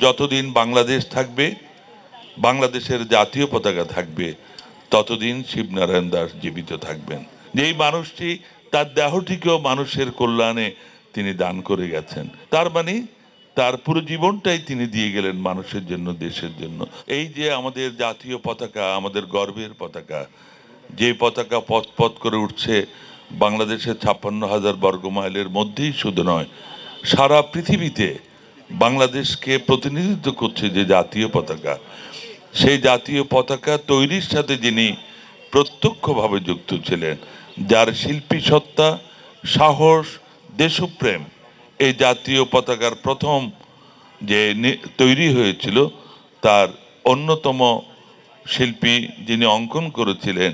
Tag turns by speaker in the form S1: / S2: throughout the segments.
S1: যতদিন বাংলাদেশ থাকবে, বাংলাদেশের জাতীয় পতাকা থাকবে, ততদিন শিবনারায়ণ দাস জীবিত থাকবেন। যেই মানুষটি তার দেহটিকেও মানুষের কল্যাণে তিনি দান করে গেছেন, তার মানে তার পুরো জীবনটাই তিনি দিয়ে গেলেন মানুষের জন্য, দেশের জন্য। এই যে আমাদের জাতীয় পতাকা, আমাদের গর্বের পতাকা, যে পতাকা পথ পথ করে উঠছে বাংলাদেশের 56,000 বর্গমাইলের মধ্যেই শুধু নয়, সারা পৃথিবীতে বাংলাদেশকে প্রতিনিধিত্ব করছে যে জাতীয় পতাকা, সেই জাতীয় পতাকা তৈরির সাথে যিনি প্রত্যক্ষভাবে যুক্ত ছিলেন, যার শিল্পী সত্তা, সাহস, দেশপ্রেম, এই জাতীয় পতাকার প্রথম যে তৈরি হয়েছিল, তার অন্যতম শিল্পী যিনি অঙ্কন করেছিলেন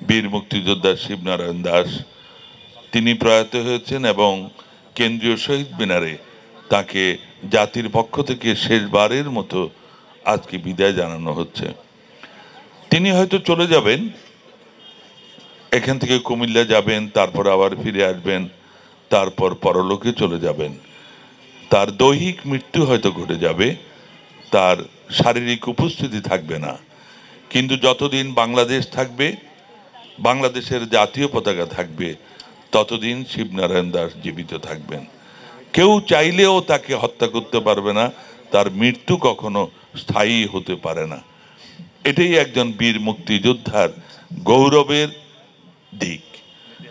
S1: বীর মুক্তিযোদ্ধা শিবনারায়ণ দাস, তিনি প্রয়াত হয়েছেন এবং কেন্দ্রীয় শহীদ মিনারে তাকে জাতির পক্ষ থেকে শেষবারের মতো আজকে বিদায় জানানো হচ্ছে। তিনি হয়তো চলে যাবেন, এখান থেকে কুমিল্লা যাবেন, তারপর আবার ফিরে আসবেন, তারপর পরলোকে চলে যাবেন। তার দৈহিক মৃত্যু হয়তো ঘটে যাবে, তার শারীরিক উপস্থিতি থাকবে না, কিন্তু যতদিন বাংলাদেশ থাকবে, বাংলাদেশের জাতীয় পতাকা থাকবে, ততদিন শিবনারায়ণ দাস জীবিত থাকবেন। কেউ চাইলেও তাকে হত্যা করতে পারবে না, তার মৃত্যু কখনো স্থায়ী হতে পারে না। এটাই একজন বীর মুক্তিযোদ্ধার গৌরবের দিক।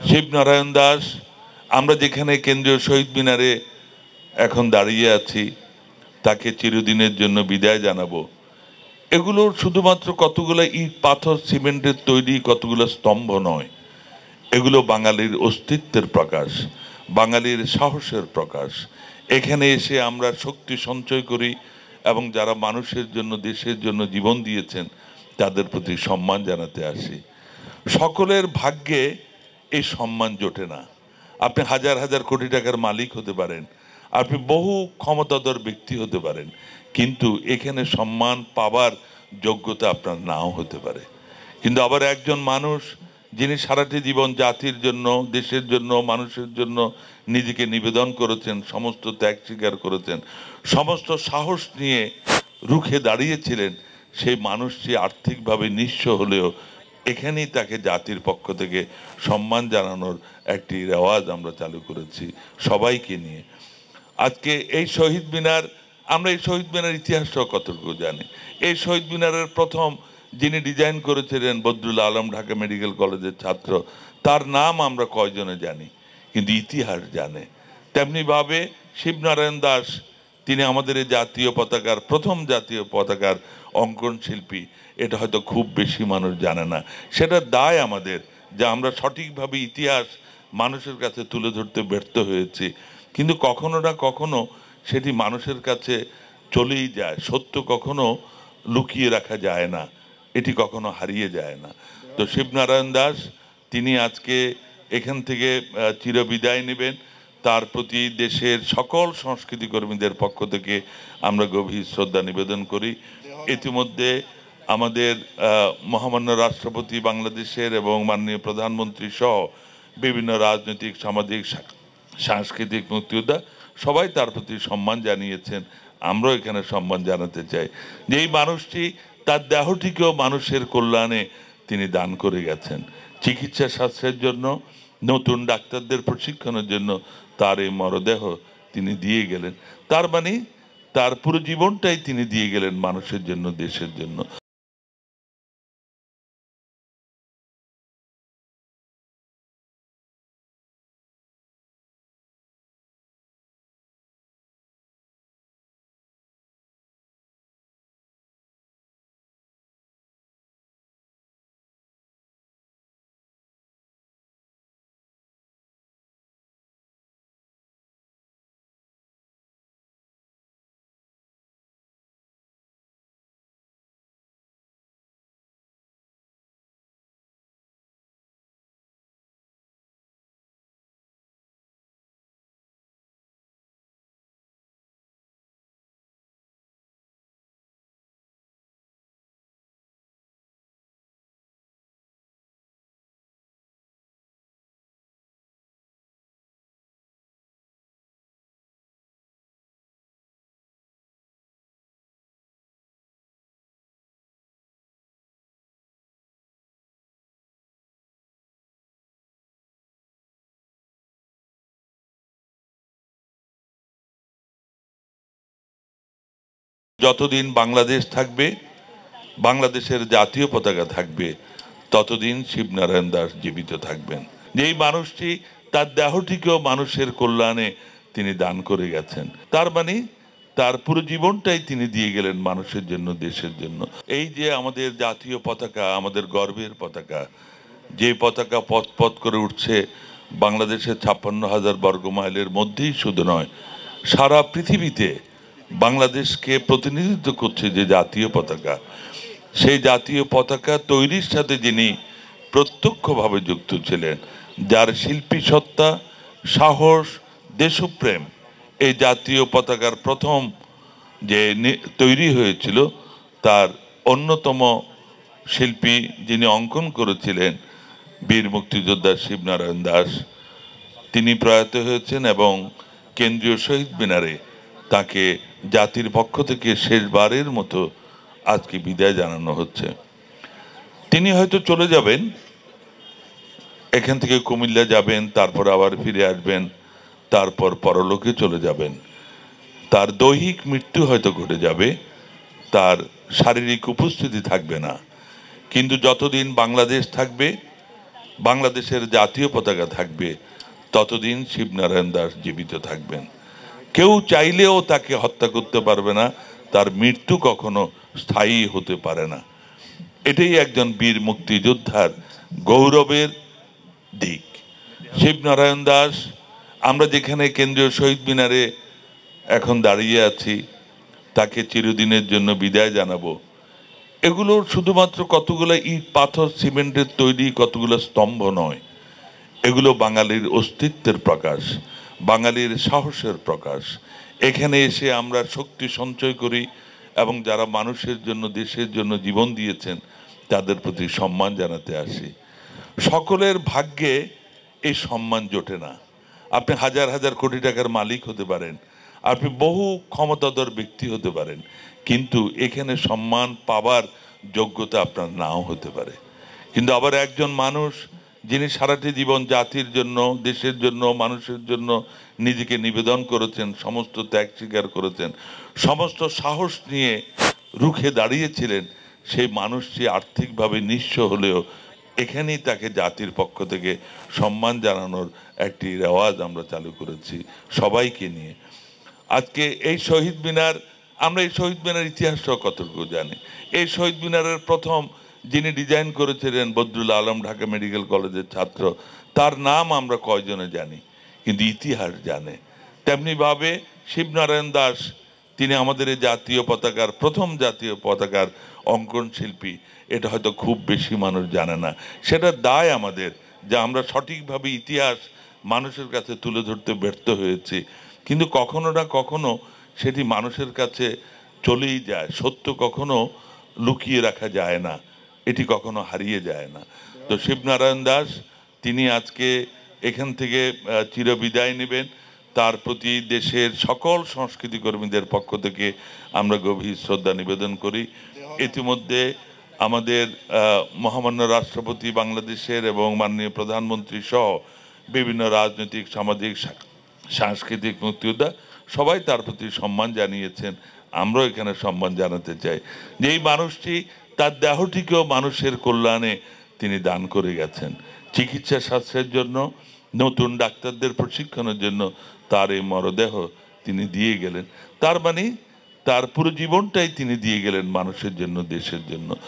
S1: শিবনারায়ণ দাস, আমরা যেখানে কেন্দ্রীয় শহীদ মিনারে এখন দাঁড়িয়ে আছি, তাকে চিরদিনের জন্য বিদায় জানাবো। এগুলো শুধুমাত্র কতগুলো ইট পাথর সিমেন্টের তৈরি কতগুলো স্তম্ভ নয়, এগুলো বাঙালির অস্তিত্বের প্রকাশ, বাঙালির সাহসের প্রকাশ। এখানে এসে আমরা শক্তি সঞ্চয় করি এবং যারা মানুষের জন্য, দেশের জন্য জীবন দিয়েছেন তাদের প্রতি সম্মান জানাতে আসি। সকলের ভাগ্যে এই সম্মান জোটে না। আপনি হাজার হাজার কোটি টাকার মালিক হতে পারেন, আপনি বহু ক্ষমতাধর ব্যক্তি হতে পারেন, কিন্তু এখানে সম্মান পাবার যোগ্যতা আপনার নাও হতে পারে। কিন্তু আবার একজন মানুষ যিনি সারাটি জীবন জাতির জন্য, দেশের জন্য, মানুষের জন্য নিজেকে নিবেদন করেছেন, সমস্ত ত্যাগ স্বীকার করেছেন, সমস্ত সাহস নিয়ে রুখে দাঁড়িয়েছিলেন, সেই মানুষটি আর্থিকভাবে নিঃস্ব হলেও এখানেই তাকে জাতির পক্ষ থেকে সম্মান জানানোর একটি রেওয়াজ আমরা চালু করেছি সবাইকে নিয়ে। আজকে এই শহীদ মিনার, আমরা এই শহীদ মিনার ইতিহাসটাও কতটুকু জানি। এই শহীদ মিনারের প্রথম যিনি ডিজাইন করেছিলেন বদরুল আলম, ঢাকা মেডিকেল কলেজের ছাত্র, তার নাম আমরা কয়জনে জানি, কিন্তু ইতিহাস জানে। তেমনিভাবে শিবনারায়ণ দাস, তিনি আমাদের এই জাতীয় পতাকার, প্রথম জাতীয় পতাকার অঙ্কন শিল্পী। এটা হয়তো খুব বেশি মানুষ জানে না। সেটা দায় আমাদের যে আমরা সঠিকভাবে ইতিহাস মানুষের কাছে তুলে ধরতে ব্যর্থ হয়েছি, কিন্তু কখনো না কখনো সেটি মানুষের কাছে চলেই যায়। সত্য কখনো লুকিয়ে রাখা যায় না, এটি কখনো হারিয়ে যায় না। তো শিবনারায়ণ দাস, তিনি আজকে এখান থেকে চিরবিদায় নেবেন। তার প্রতি দেশের সকল সংস্কৃতি কর্মীদের পক্ষ থেকে আমরা গভীর শ্রদ্ধা নিবেদন করি। ইতিমধ্যে আমাদের মহামান্য রাষ্ট্রপতি বাংলাদেশের এবং মাননীয় প্রধানমন্ত্রী সহ বিভিন্ন রাজনৈতিক, সামাজিক, সাংস্কৃতিক মুক্তিযোদ্ধা সবাই তার প্রতি সম্মান জানিয়েছেন। আমরাও এখানে সম্মান জানাতে চাই যে এই মানুষটি তার দেহটিকেও মানুষের কল্যাণে তিনি দান করে গেছেন। চিকিৎসা শাস্ত্রের জন্য, নতুন ডাক্তারদের প্রশিক্ষণের জন্য তার এই মরদেহ তিনি দিয়ে গেলেন। তার মানে তার পুরো জীবনটাই তিনি দিয়ে গেলেন মানুষের জন্য, দেশের জন্য। যতদিন বাংলাদেশ থাকবে, বাংলাদেশের জাতীয় পতাকা থাকবে, ততদিন শিবনারায়ণ দাস জীবিত থাকবেন। যেই মানুষটি তার দেহটিকেও মানুষের কল্যাণে তিনি দান করে গেছেন, তার মানে তার পুরো জীবনটাই তিনি দিয়ে গেলেন মানুষের জন্য, দেশের জন্য। এই যে আমাদের জাতীয় পতাকা, আমাদের গর্বের পতাকা, যে পতাকা পথ পথ করে উঠছে বাংলাদেশের 56,000 বর্গ মাইলের মধ্যেই শুধু নয়, সারা পৃথিবীতে বাংলাদেশকে প্রতিনিধিত্ব করছে যে জাতীয় পতাকা, সেই জাতীয় পতাকা তৈরির সাথে যিনি প্রত্যক্ষভাবে যুক্ত ছিলেন, যার শিল্পী সত্তা, সাহস, দেশপ্রেম, এই জাতীয় পতাকার প্রথম যে তৈরি হয়েছিল তার অন্যতম শিল্পী যিনি অঙ্কন করেছিলেন বীর মুক্তিযোদ্ধা শিবনারায়ণ দাস, তিনি প্রয়াত হয়েছেন এবং কেন্দ্রীয় শহীদ মিনারে তাকে জাতির পক্ষ থেকে শেষবারের মতো আজকে বিদায় জানানো হচ্ছে। তিনি হয়তো চলে যাবেন, এখান থেকে কুমিল্লা যাবেন, তারপর আবার ফিরে আসবেন, তারপর পরলোকে চলে যাবেন। তার দৈহিক মৃত্যু হয়তো ঘটে যাবে, তার শারীরিক উপস্থিতি থাকবে না, কিন্তু যতদিন বাংলাদেশ থাকবে, বাংলাদেশের জাতীয় পতাকা থাকবে, ততদিন শিবনারায়ণ দাস জীবিত থাকবেন। কেউ চাইলেও তাকে হত্যা করতে পারবে না, তার মৃত্যু কখনো স্থায়ী হতে পারে না। এটাই একজন বীর মুক্তিযোদ্ধার গৌরবের দিক। শিবনারায়ণ দাস, আমরা যেখানে কেন্দ্রীয় শহীদ মিনারে এখন দাঁড়িয়ে আছি, তাকে চিরদিনের জন্য বিদায় জানাবো। এগুলো শুধুমাত্র কতগুলো ইট পাথর সিমেন্টের তৈরি কতগুলো স্তম্ভ নয়, এগুলো বাঙালির অস্তিত্বের প্রকাশ, বাঙালির সাহসের প্রকাশ। এখানে এসে আমরা শক্তি সঞ্চয় করি এবং যারা মানুষের জন্য, দেশের জন্য জীবন দিয়েছেন তাদের প্রতি সম্মান জানাতে আসি। সকলের ভাগ্যে এই সম্মান জোটে না। আপনি হাজার হাজার কোটি টাকার মালিক হতে পারেন, আপনি বহু ক্ষমতাধর ব্যক্তি হতে পারেন, কিন্তু এখানে সম্মান পাবার যোগ্যতা আপনার নাও হতে পারে। কিন্তু আবার একজন মানুষ যিনি সারাটি জীবন জাতির জন্য, দেশের জন্য, মানুষের জন্য নিজেকে নিবেদন করেছেন, সমস্ত ত্যাগ স্বীকার করেছেন, সমস্ত সাহস নিয়ে রুখে দাঁড়িয়েছিলেন, সেই মানুষটি আর্থিকভাবে নিঃস্ব হলেও এখানেই তাকে জাতির পক্ষ থেকে সম্মান জানানোর একটি রেওয়াজ আমরা চালু করেছি সবাইকে নিয়ে। আজকে এই শহীদ মিনার, আমরা এই শহীদ মিনার ইতিহাসটাও কতটুকু জানি। এই শহীদ মিনারের প্রথম যিনি ডিজাইন করেছিলেন বদরুল আলম, ঢাকা মেডিকেল কলেজের ছাত্র, তার নাম আমরা কয়জনে জানি, কিন্তু ইতিহাস জানে। তেমনিভাবে শিবনারায়ণ দাস, তিনি আমাদের এই জাতীয় পতাকার, প্রথম জাতীয় পতাকার অঙ্কন শিল্পী। এটা হয়তো খুব বেশি মানুষ জানে না। সেটা দায় আমাদের যে আমরা সঠিকভাবে ইতিহাস মানুষের কাছে তুলে ধরতে ব্যর্থ হয়েছি, কিন্তু কখনো না কখনো সেটি মানুষের কাছে চলেই যায়। সত্য কখনো লুকিয়ে রাখা যায় না, এটি কখনো হারিয়ে যায় না। তো শিবনারায়ণ দাস, তিনি আজকে এখান থেকে চিরবিদায় নেবেন। তার প্রতি দেশের সকল সংস্কৃতি কর্মীদের পক্ষ থেকে আমরা গভীর শ্রদ্ধা নিবেদন করি। ইতিমধ্যে আমাদের মহামান্য রাষ্ট্রপতি বাংলাদেশের এবং মাননীয় প্রধানমন্ত্রী সহ বিভিন্ন রাজনৈতিক, সামাজিক, সাংস্কৃতিক মুক্তিযোদ্ধা সবাই তার প্রতি সম্মান জানিয়েছেন। আমরাও এখানে সম্মান জানাতে চাই যে এই মানুষটি তার দেহটিকেও মানুষের কল্যাণে তিনি দান করে গেছেন। চিকিৎসা শাস্ত্রের জন্য, নতুন ডাক্তারদের প্রশিক্ষণের জন্য তার এই মরদেহ তিনি দিয়ে গেলেন। তার মানে তার পুরো জীবনটাই তিনি দিয়ে গেলেন মানুষের জন্য, দেশের জন্য।